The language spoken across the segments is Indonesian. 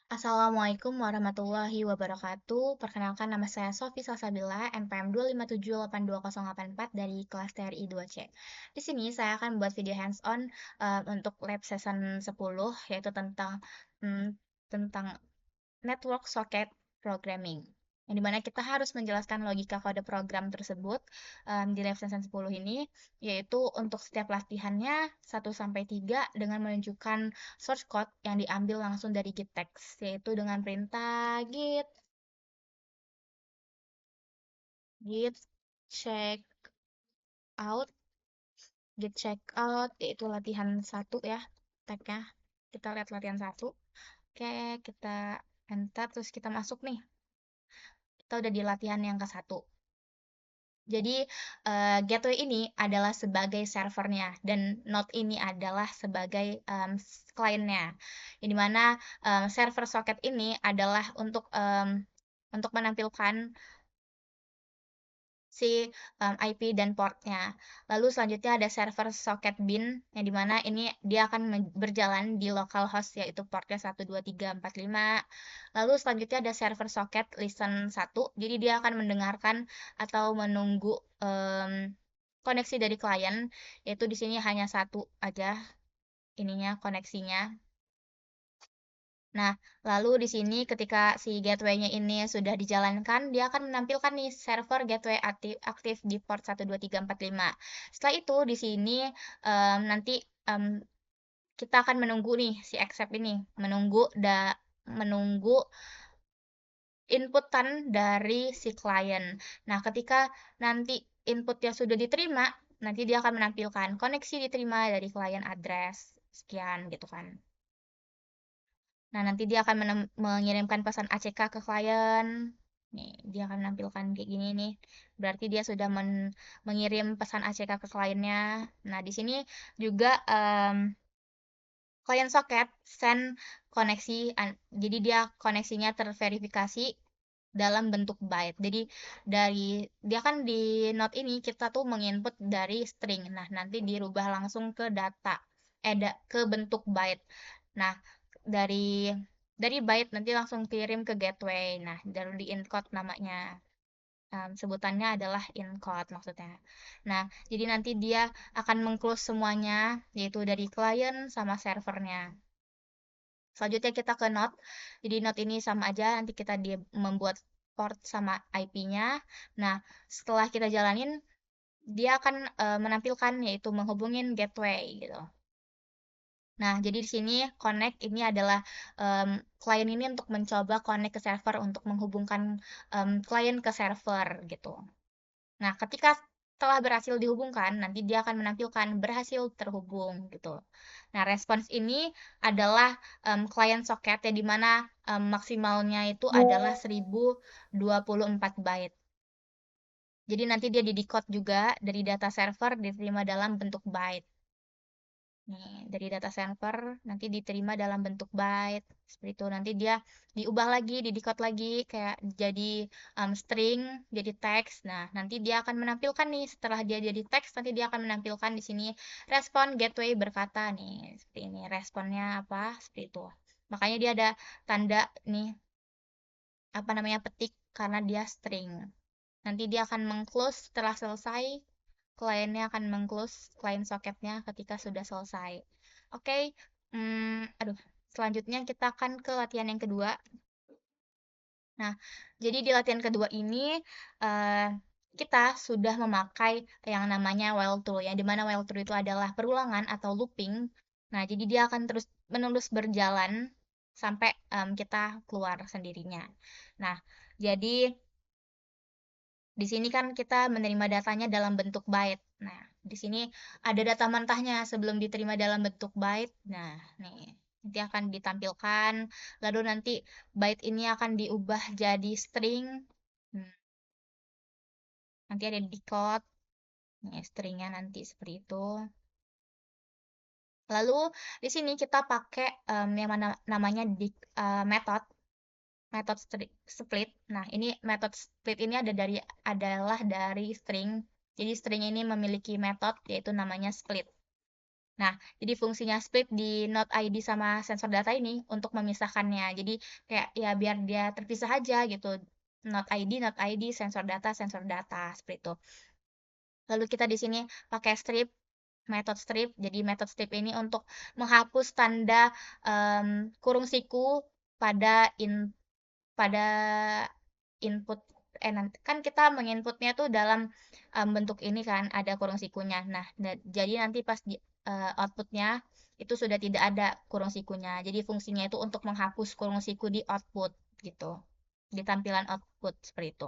Assalamualaikum warahmatullahi wabarakatuh. Perkenalkan nama saya Sofi Salsabila, NPM 257820884 dari kelas TRI 2C. Di sini saya akan membuat video hands-on untuk lab season 10 yaitu mm, tentang network socket programming. Yang dimana kita harus menjelaskan logika kode program tersebut di lab season 10 ini, yaitu untuk setiap latihannya 1-3 dengan menunjukkan source code yang diambil langsung dari git text, yaitu dengan perintah git check out, git check out, yaitu latihan 1 ya, tagnya. Kita lihat latihan 1. Oke, kita enter, terus kita masuk nih. Kita udah di latihan yang ke-1. Jadi, gateway ini adalah sebagai servernya dan node ini adalah sebagai kliennya. Yang dimana server socket ini adalah untuk menampilkan si IP dan portnya. Lalu selanjutnya ada server socket bin, yang dimana ini dia akan berjalan di localhost yaitu portnya 12345. Lalu selanjutnya ada server socket listen 1, jadi dia akan mendengarkan atau menunggu koneksi dari klien, yaitu di sini hanya satu aja ininya koneksinya. Nah, lalu di sini ketika si gateway-nya ini sudah dijalankan, dia akan menampilkan nih server gateway aktif di port 12345. Setelah itu di sini nanti kita akan menunggu nih si accept ini, menunggu inputan dari si klien. Nah, ketika nanti inputnya sudah diterima, nanti dia akan menampilkan koneksi diterima dari klien address sekian gitu kan. Nah, nanti dia akan mengirimkan pesan ACK ke klien. Nih, dia akan menampilkan kayak gini nih. Berarti dia sudah mengirim pesan ACK ke kliennya. Nah, di sini juga klien socket send koneksi. Jadi dia koneksinya terverifikasi dalam bentuk byte. Jadi dia kan di node ini kita tuh menginput dari string. Nah, nanti dirubah langsung ke data, ke bentuk byte. Nah, dari byte nanti langsung kirim ke gateway. Nah, baru di encode namanya. Sebutannya adalah encode maksudnya. Nah, jadi nanti dia akan mengclose semuanya, yaitu dari klien sama servernya. Selanjutnya kita ke node. Jadi node ini sama aja, nanti kita membuat port sama IP-nya. Nah, setelah kita jalanin, dia akan menampilkan yaitu menghubungin gateway gitu. Nah, jadi di sini connect ini adalah klien ini untuk mencoba connect ke server untuk menghubungkan klien ke server gitu. Nah, ketika telah berhasil dihubungkan, nanti dia akan menampilkan berhasil terhubung gitu. Nah, respons ini adalah client socket yang dimana maksimalnya itu adalah 1024 byte. Jadi nanti dia di-decode juga dari data server diterima dalam bentuk byte. Nih, dari data server nanti diterima dalam bentuk byte. Seperti itu. Nanti dia diubah lagi, di-decode lagi kayak jadi string, jadi teks. Nah, nanti dia akan menampilkan nih setelah dia jadi teks, nanti dia akan menampilkan di sini respon gateway berkata nih, seperti ini. Responnya apa? Seperti itu. Makanya dia ada tanda nih apa namanya petik karena dia string. Nanti dia akan mengclose setelah selesai. Kliennya akan mengclose client socketnya ketika sudah selesai. Oke, aduh. Selanjutnya kita akan ke latihan yang kedua. Nah, jadi di latihan kedua ini eh, kita sudah memakai yang namanya while true, ya, di mana while true itu adalah perulangan atau looping. Nah, jadi dia akan terus menerus berjalan sampai kita keluar sendirinya. Nah, jadi di sini kan kita menerima datanya dalam bentuk byte. Nah, di sini ada data mentahnya sebelum diterima dalam bentuk byte. Nah, nih, nanti akan ditampilkan. Lalu nanti byte ini akan diubah jadi string. Hmm, nanti ada decode. Nih, stringnya nanti seperti itu. Lalu di sini kita pakai yang namanya metode split. Nah, ini metode split ini adalah dari string. Jadi string ini memiliki metode yaitu namanya split. Nah, jadi fungsinya split di Node ID sama sensor data ini untuk memisahkannya. Jadi kayak ya biar dia terpisah aja gitu. Node ID, sensor data seperti itu. Lalu kita di sini pakai strip, method strip. Jadi method strip ini untuk menghapus tanda kurung siku pada pada input nanti kan kita menginputnya tuh dalam bentuk ini kan ada kurung sikunya. Nah, jadi nanti pas di outputnya itu sudah tidak ada kurung sikunya. Jadi fungsinya itu untuk menghapus kurung siku di output gitu. Di tampilan output seperti itu.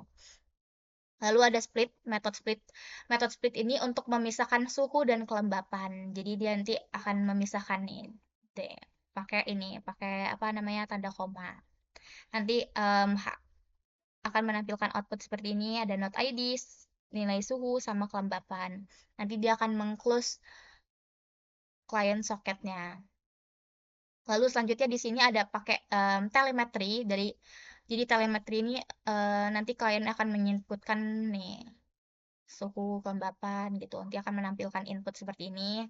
Lalu ada split, metode split. Metode split ini untuk memisahkan suhu dan kelembapan. Jadi dia nanti akan memisahkan nih. Pakai ini, pakai apa namanya tanda koma. Nanti akan menampilkan output seperti ini, ada node ID, nilai suhu, sama kelembapan. Nanti dia akan meng-close client socketnya. Lalu selanjutnya di sini ada pakai telemetri dari jadi telemetri ini nanti klien akan menginputkan nih suhu kelembapan gitu. Nanti akan menampilkan input seperti ini.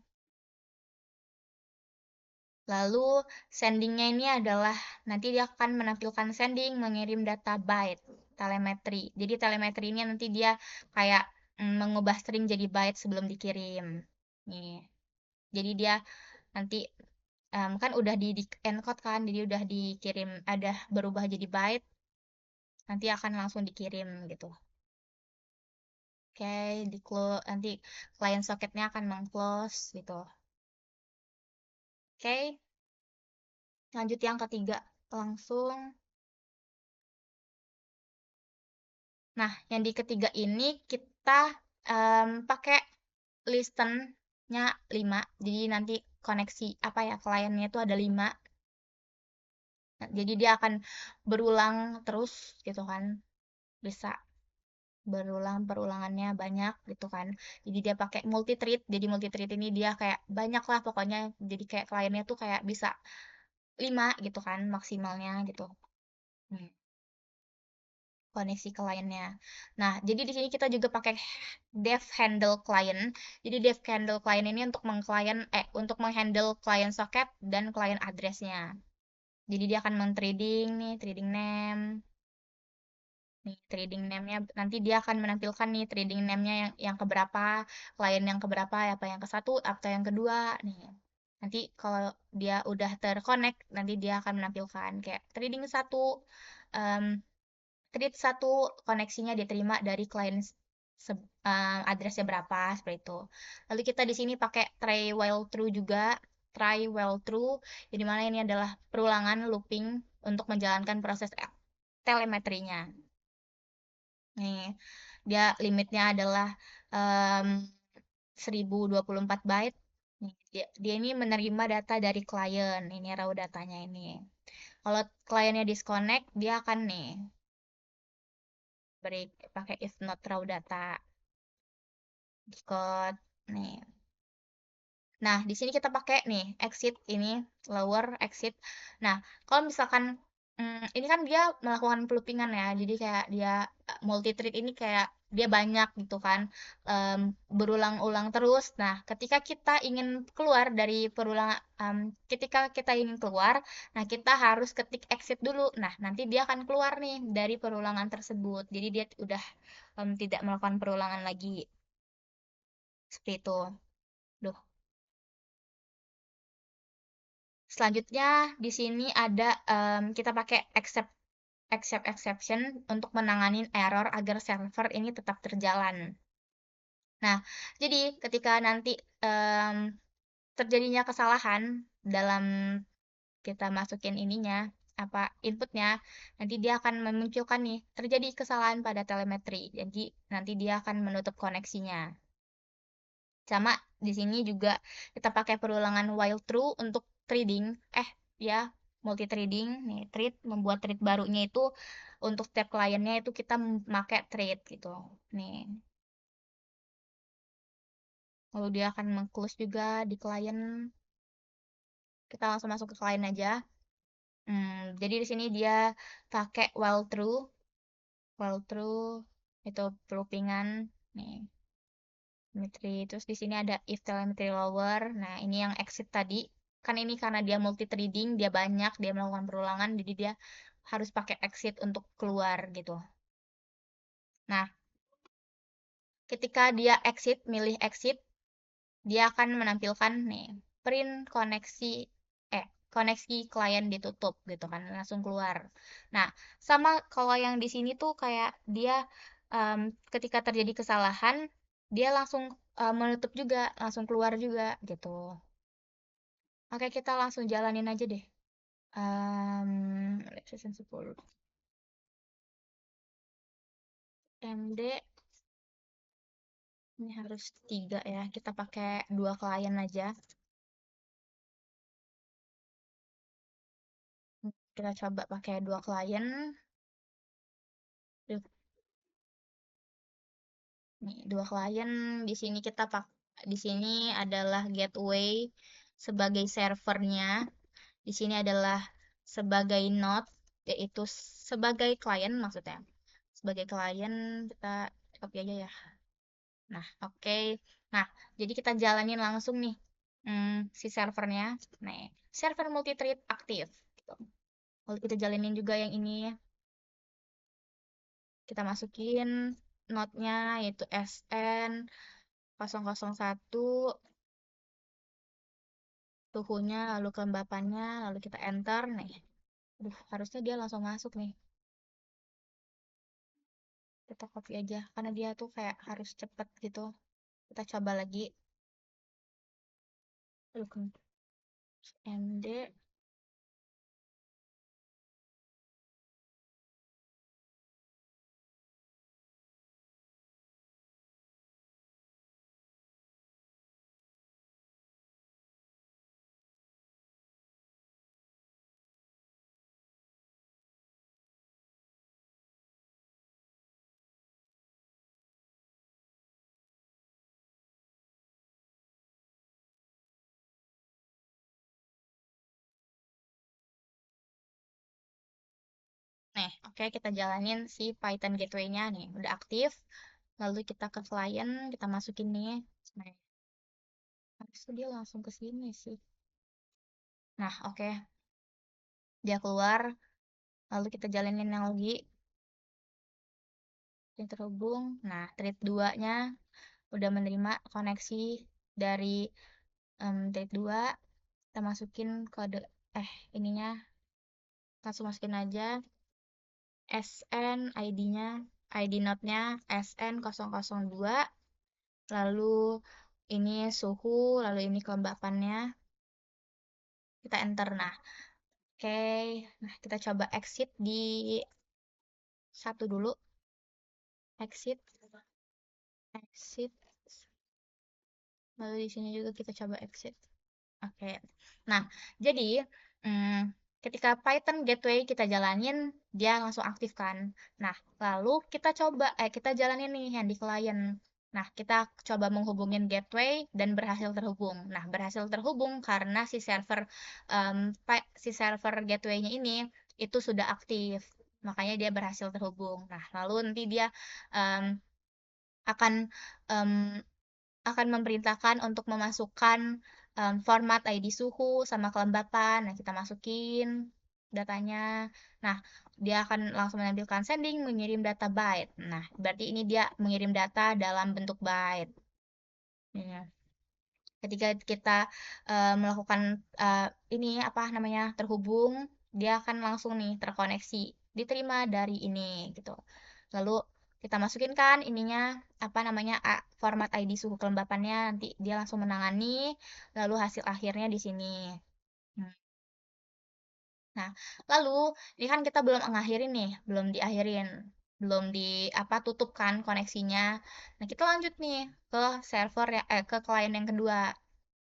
Lalu sendingnya ini adalah nanti dia akan menampilkan sending mengirim data byte telemetri. Jadi telemetri ini nanti dia kayak mengubah string jadi byte sebelum dikirim. Nih. Jadi dia nanti kan udah di encode kan, jadi udah dikirim ada berubah jadi byte, nanti akan langsung dikirim gitu. Oke, di close nanti client socketnya akan meng-close gitu. Oke, lanjut yang ketiga langsung. Nah, yang di ketiga ini kita pakai listen-nya 5. Jadi nanti koneksi apa ya kliennya itu ada 5. Nah, jadi dia akan berulang terus gitu kan. Bisa berulang perulangannya banyak gitu kan. Jadi dia pakai multi thread. Jadi multi thread ini dia kayak banyak lah pokoknya. Jadi kayak kliennya tuh kayak bisa 5 gitu kan maksimalnya gitu. Hmm. Koneksi kliennya. Nah, jadi di sini kita juga pakai dev handle client. Jadi dev handle client ini untuk untuk menghandle client socket dan client addressnya. Jadi dia akan men-trading nih, trading name. Nih, trading name-nya nanti dia akan menampilkan nih trading name-nya yang keberapa, klien yang keberapa, apa yang ke satu atau yang kedua nih. Nanti kalau dia udah terconnect, nanti dia akan menampilkan kayak trading satu, um, trade satu koneksinya diterima dari klien addressnya berapa seperti itu. Lalu kita di sini pakai try while true juga, try while true. Jadi mana ini adalah perulangan looping untuk menjalankan proses telemetrinya. Nih, dia limitnya adalah um, 1024 byte. Nih, dia ini menerima data dari klien. Ini raw datanya ini. Kalau kliennya disconnect, dia akan nih beri pakai if not raw data code nih. Nah, di sini kita pakai nih exit ini lower exit. Nah, kalau misalkan ini kan dia melakukan pelupingan ya. Jadi kayak dia multi thread ini kayak dia banyak gitu kan. Berulang-ulang terus. Nah, ketika kita ingin keluar dari ketika kita ingin keluar, nah kita harus ketik exit dulu. Nah, nanti dia akan keluar nih dari perulangan tersebut. Jadi dia udah tidak melakukan perulangan lagi. Seperti itu. Duh. Selanjutnya di sini ada kita pakai accept exception untuk menangani error agar server ini tetap terjalan. Nah, jadi ketika nanti terjadinya kesalahan dalam kita masukin ininya apa inputnya, nanti dia akan memunculkan nih terjadi kesalahan pada telemetri. Jadi nanti dia akan menutup koneksinya. Sama di sini juga kita pakai perulangan while true untuk trading. Ya, multi trading. Nih, trade membuat trade barunya itu untuk setiap kliennya itu kita memakai trade gitu. Nih, lalu dia akan meng-close juga di klien. Kita langsung masuk ke klien aja. Jadi di sini dia pakai while true itu loopingan nih. telemetry. Terus di sini ada if telemetry lower. Nah, ini yang exit tadi. Kan ini karena dia multi threading, dia banyak, dia melakukan perulangan, jadi dia harus pakai exit untuk keluar gitu. Nah, ketika dia exit, milih exit, dia akan menampilkan nih print koneksi koneksi klien ditutup gitu kan langsung keluar. Nah, sama kalau yang di sini tuh kayak dia ketika terjadi kesalahan dia langsung menutup juga, langsung keluar juga gitu. Oke, kita langsung jalanin aja deh. Season 10. MD ini harus 3 ya. Kita pakai 2 klien aja. Kita coba pakai 2 klien. Nih, 2 klien di sini di sini adalah gateway sebagai servernya. Di sini adalah sebagai node yaitu sebagai klien maksudnya. Sebagai klien kita copy aja ya. Nah, oke. Nah, jadi kita jalanin langsung nih si servernya. Nih, server multi-thread aktif gitu. Lalu kita jalanin juga yang ini. Kita masukin node-nya yaitu SN 001 suhunya, lalu kelembapannya, lalu kita enter nih. Aduh, harusnya dia langsung masuk nih. Kita copy aja, karena dia tuh kayak harus cepet gitu. Kita coba lagi. Aduh, MD. Nih, oke kita jalanin si Python gateway-nya nih. Udah aktif. Lalu kita ke client, kita masukin nih. Nah, habis itu dia langsung ke sini sih. Nah, oke. Dia keluar. Lalu kita jalanin yang lagi. Yang terhubung. Nah, thread 2-nya udah menerima koneksi dari thread 2. Kita masukin kode ininya langsung masukin aja SN ID-nya ID node-nya SN002 lalu ini suhu lalu ini kelembapannya kita enter. Nah oke, nah kita coba exit di satu dulu, exit exit lalu di sini juga kita coba exit. Oke. Nah, jadi ketika Python gateway kita jalanin, dia langsung aktif kan. Nah, lalu kita jalanin nih yang di client. Nah, kita coba menghubungin gateway dan berhasil terhubung. Nah, berhasil terhubung karena si server gateway-nya ini itu sudah aktif. Makanya dia berhasil terhubung. Nah, lalu nanti dia em, akan em, akan memerintahkan untuk memasukkan format ID suhu sama kelembapan. Nah, kita masukin datanya. Nah, dia akan langsung menampilkan sending mengirim data byte. Nah, berarti ini dia mengirim data dalam bentuk byte. Ya. Ketika kita melakukan ini apa namanya terhubung, dia akan langsung nih terkoneksi, diterima dari ini gitu. Lalu kita masukin kan ininya apa namanya format ID suhu kelembapannya, nanti dia langsung menangani, lalu hasil akhirnya di sini. Hmm. Nah, lalu ini kan kita belum ngakhirin nih, belum diakhirin, belum di apa tutup kan koneksinya. Nah, kita lanjut nih ke server ya ke klien yang kedua.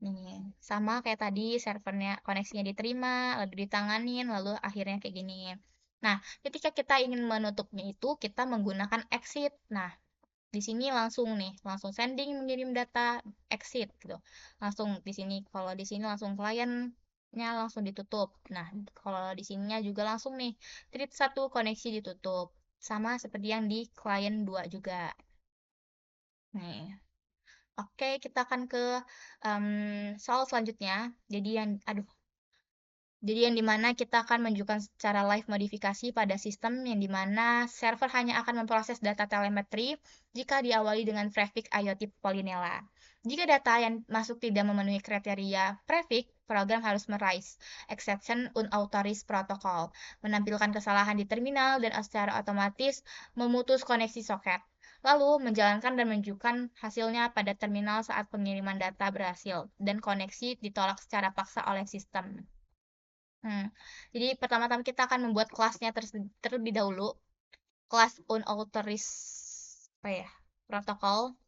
Nih, sama kayak tadi servernya koneksinya diterima, lalu ditanganin, lalu akhirnya kayak gini. Nah, ketika kita ingin menutupnya itu kita menggunakan exit. Nah, di sini langsung nih, langsung sending mengirim data exit gitu. Langsung di sini kalau di sini langsung kliennya langsung ditutup. Nah, kalau di sininya juga langsung nih thread 1 koneksi ditutup. Sama seperti yang di klien 2 juga. Nih. Oke, kita akan ke soal selanjutnya. Jadi yang dimana kita akan menunjukkan secara live modifikasi pada sistem yang dimana server hanya akan memproses data telemetri jika diawali dengan prefix IoT Polinella. Jika data yang masuk tidak memenuhi kriteria prefix, program harus meraise exception unauthorized protocol, menampilkan kesalahan di terminal dan secara otomatis memutus koneksi soket. Lalu menjalankan dan menunjukkan hasilnya pada terminal saat pengiriman data berhasil dan koneksi ditolak secara paksa oleh sistem. Hmm. Jadi pertama-tama kita akan membuat kelasnya terlebih dahulu. Kelas unauthorized apa ya? Protokol.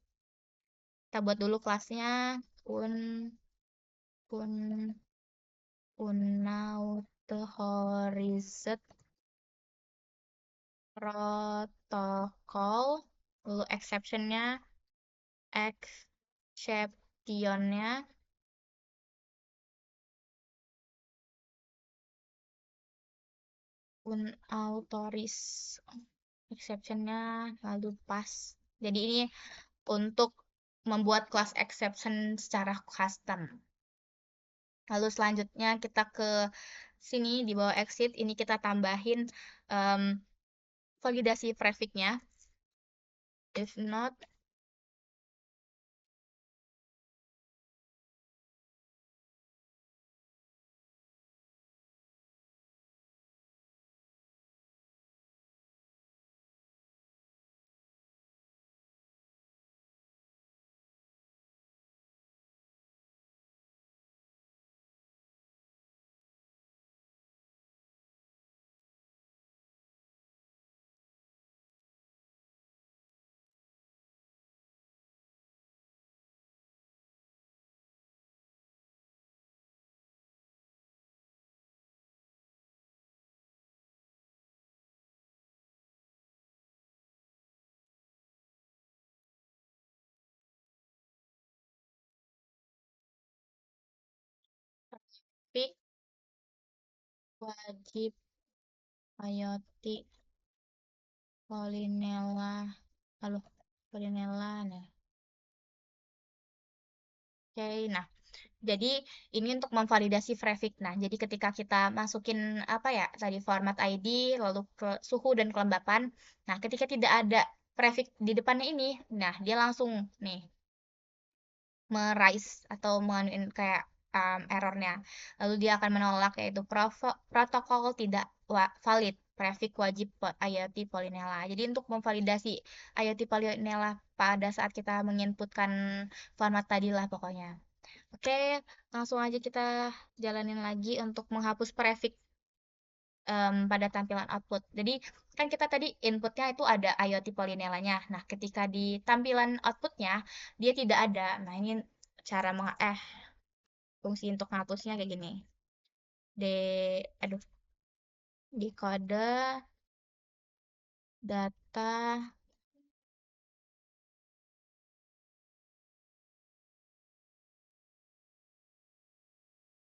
Kita buat dulu kelasnya un un unauthorized protokol. Lalu exceptionnya unauthorized exceptionnya lalu pas. Jadi ini untuk membuat kelas exception secara custom. Lalu selanjutnya kita ke sini di bawah exit ini kita tambahin em, validasi prefix-nya. If not, tapi wajib IoT Polinella. Lalu Polinella nih. Oke, nah jadi ini untuk memvalidasi prefix. Nah, jadi ketika kita masukin apa ya tadi format ID, lalu ke suhu dan kelembapan. Nah, ketika tidak ada prefix di depannya ini, nah dia langsung nih merise atau menganuin kayak errornya. Lalu dia akan menolak yaitu protokol tidak valid prefix wajib IoT Polinella. Jadi untuk memvalidasi IoT Polinella pada saat kita menginputkan format tadi lah pokoknya. Oke, langsung aja kita jalanin lagi untuk menghapus prefix pada tampilan output. Jadi kan kita tadi inputnya itu ada IoT Polinellanya. Nah, ketika di tampilan outputnya dia tidak ada. Nah, ini cara fungsi untuk menghapusnya kayak gini. D aduh di kode data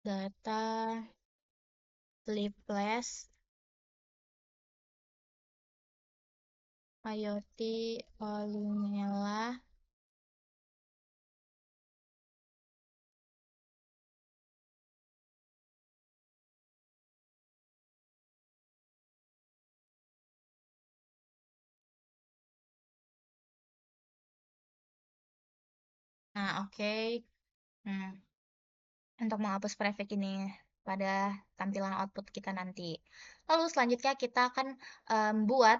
data flipless IoT Polinella. Nah, oke. Hmm. Untuk menghapus prefix ini pada tampilan output kita nanti. Lalu selanjutnya kita akan buat,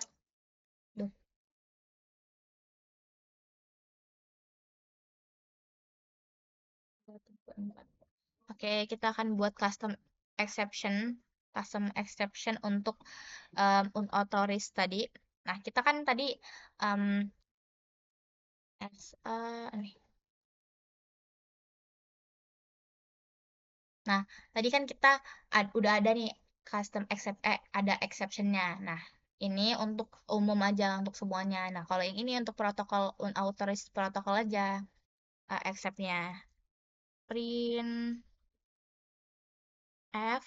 duh, oke, kita akan buat custom exception untuk unauthorized tadi. Nah, kita kan tadi um, nih. Nah, tadi kan kita udah ada nih ada exceptionnya. Nah, ini untuk umum aja untuk semuanya. Nah, kalau yang ini untuk protokol unauthorized protokol aja exceptnya print f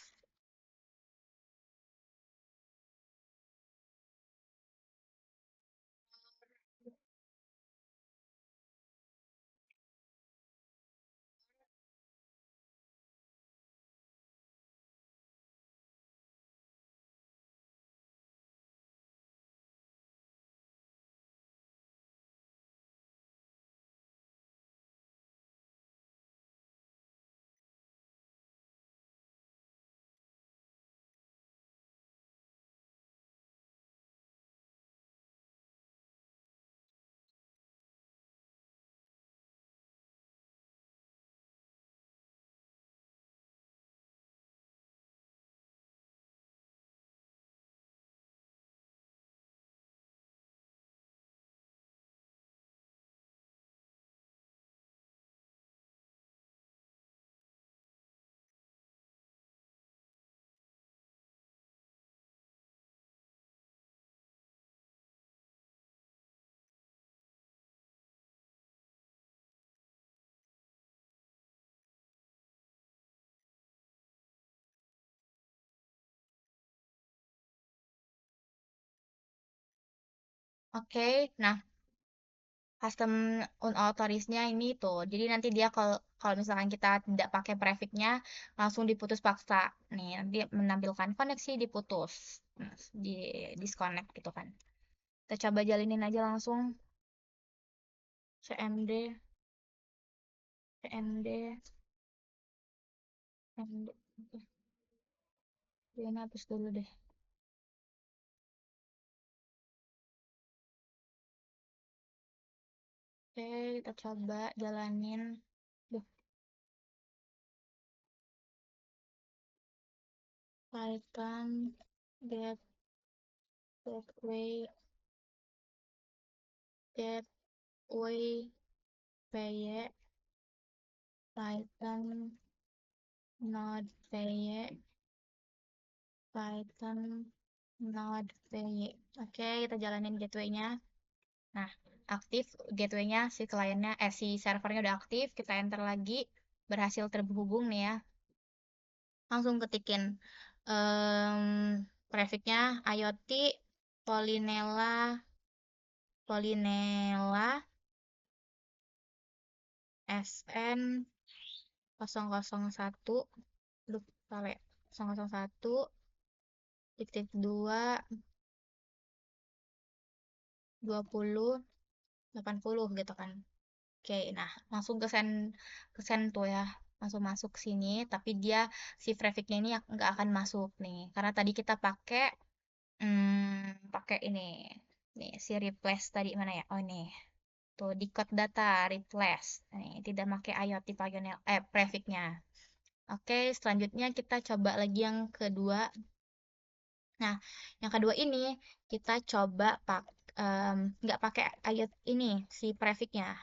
Oke, nah custom unauthorize-nya ini tuh. Jadi nanti dia kalau kalau misalkan kita tidak pakai prefix-nya langsung diputus paksa. Nih, nanti menampilkan koneksi diputus. Nah, di disconnect gitu kan. Kita coba jalinin aja langsung cmd cmd cmd. Ini hapus dulu deh. Oke, kita coba jalanin. Duh, Python get gateway gateway py Python node py Python node py. Oke, kita jalanin gateway-nya. Nah, aktif gateway-nya, si kliennya si servernya udah aktif. Kita enter lagi, berhasil terhubung nih ya. Langsung ketikin prefix-nya IoT Polinella SN 001 Duh, salah ya. 001 titik 2 20 80 gitu kan. Oke, nah langsung ke send tuh ya. Langsung masuk sini, tapi dia si prefix-nya ini nggak akan masuk nih. Karena tadi kita pakai ini. Nih, si replace tadi mana ya? Oh, ini. Tuh, decode data, replace. Nih, tidak pakai IoT prefix-nya. Oke, selanjutnya kita coba lagi yang kedua. Nah, yang kedua ini kita coba nggak pakai IoT ini, si prefix-nya.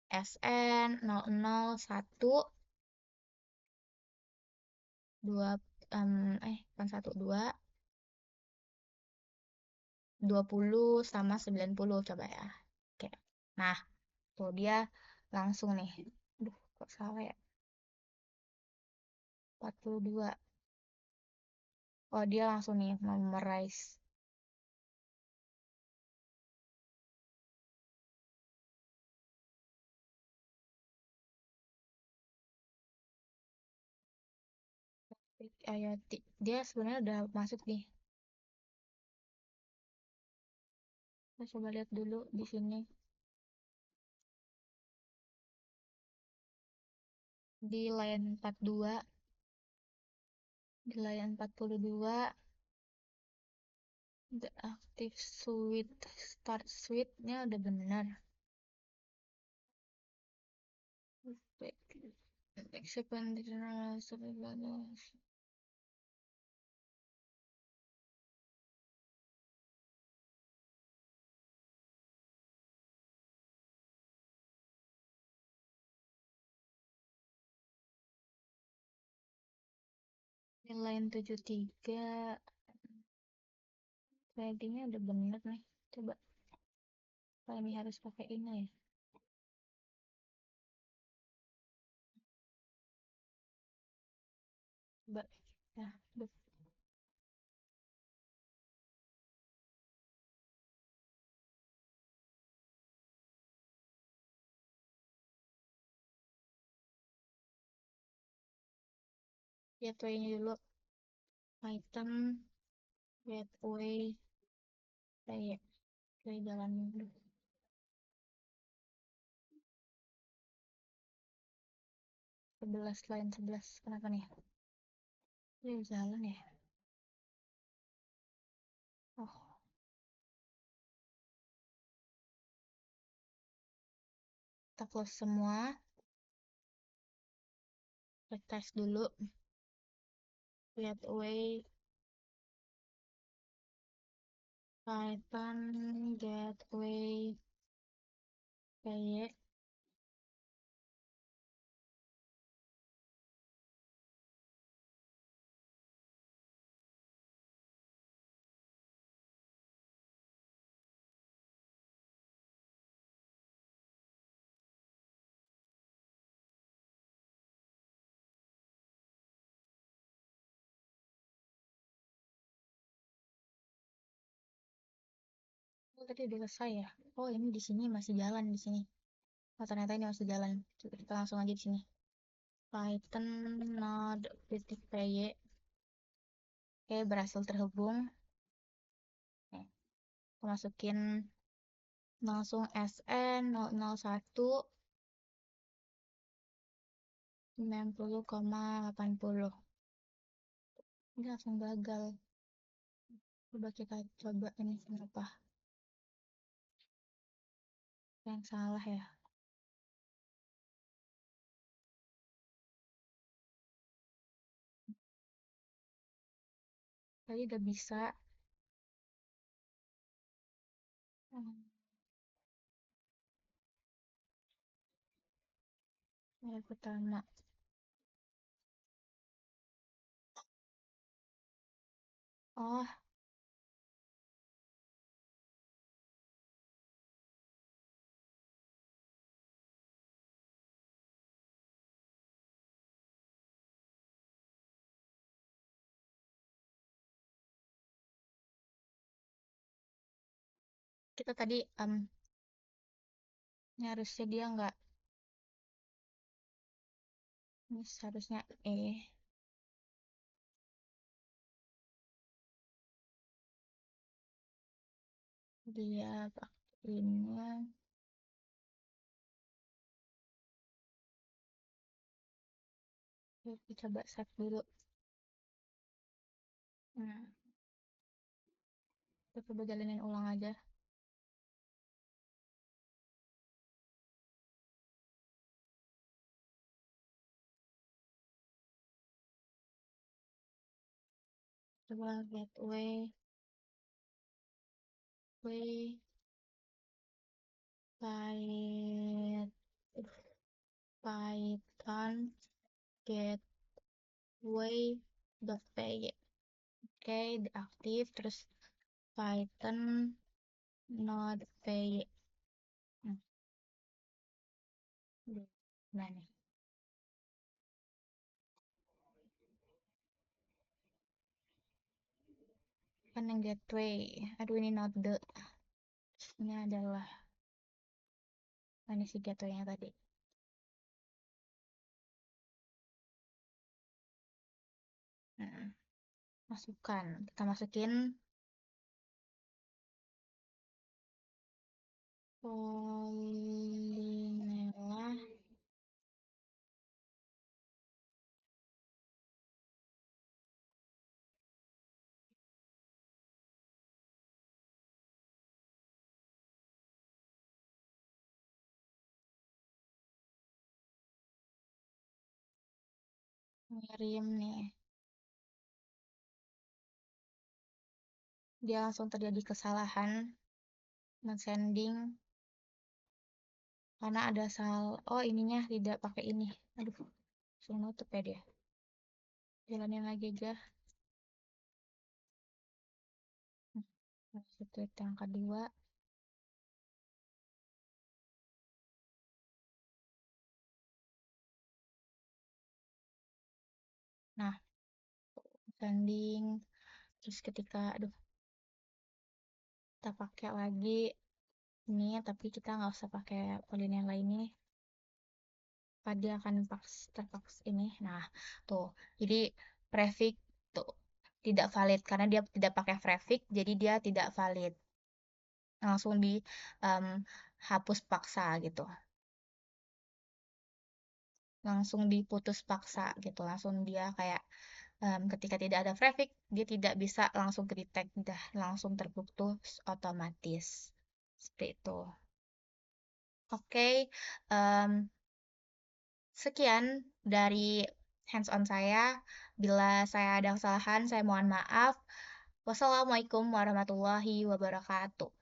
SN 001 2 bukan 12 20 sama 90 coba ya. Oke. Nah, tuh dia langsung nih. Duh, kok salah ya? 42. Oh, dia langsung nih memorize. IoT. Dia sebenarnya udah masuk nih. Kita coba lihat dulu di sini. Di line 42, di line 42, the active suite start suite-nya udah benar. Except when the general di line 73 tradingnya udah bener nih. Coba apa ini harus pakai ini ya? Coba ya, gateway-nya dulu. Item gateway kayak jalan dulu. 11 line 11 kenapa nih? Ini jalan ya? Oh, kita close semua. Retest dulu. Gateway Python gateway kayak Oh, tadi udah selesai ya. Oh, ini di sini masih jalan di sini. Oh, ternyata ini masih jalan. Coba kita langsung aja di sini. Python node.py. Oke, berhasil terhubung. Nih, aku masukin langsung SN 001 90,80. Ini langsung gagal. Coba kita coba ini kenapa yang salah ya. Tadi udah bisa. Hmm, yang pertama. Oh, kita tadi ini harusnya dia nggak, ini seharusnya dia pakainya. Kita coba save dulu. Nah, kita coba jalanin ulang aja. Coba gateway, way, Python gateway.py. Oke, diaktif terus Python node.py. Hmm, nah nih. Kan yang gateway. Aduh, ini node. Ini adalah mana sih gateway-nya tadi? Nah, masukkan. Kita masukin Polinella ngirim nih. Dia langsung terjadi kesalahan men-sending karena ada oh, ininya tidak pakai ini. Aduh, langsung nutup ya dia. Jalanin lagi aja. Masuk tweet yang kedua. Nah, sending. Terus ketika, aduh, kita pakai lagi ini, tapi kita nggak usah pakai polinella ini. Dia akan terpaks ini. Nah, tuh. Jadi prefix tuh tidak valid karena dia tidak pakai prefix, jadi dia tidak valid. Langsung di hapus paksa gitu. Langsung diputus paksa gitu. Langsung dia kayak ketika tidak ada prefix, dia tidak bisa langsung ke detect, dah langsung terputus otomatis. Seperti itu. Oke, sekian dari hands-on saya. Bila saya ada kesalahan, saya mohon maaf. Wassalamualaikum warahmatullahi wabarakatuh.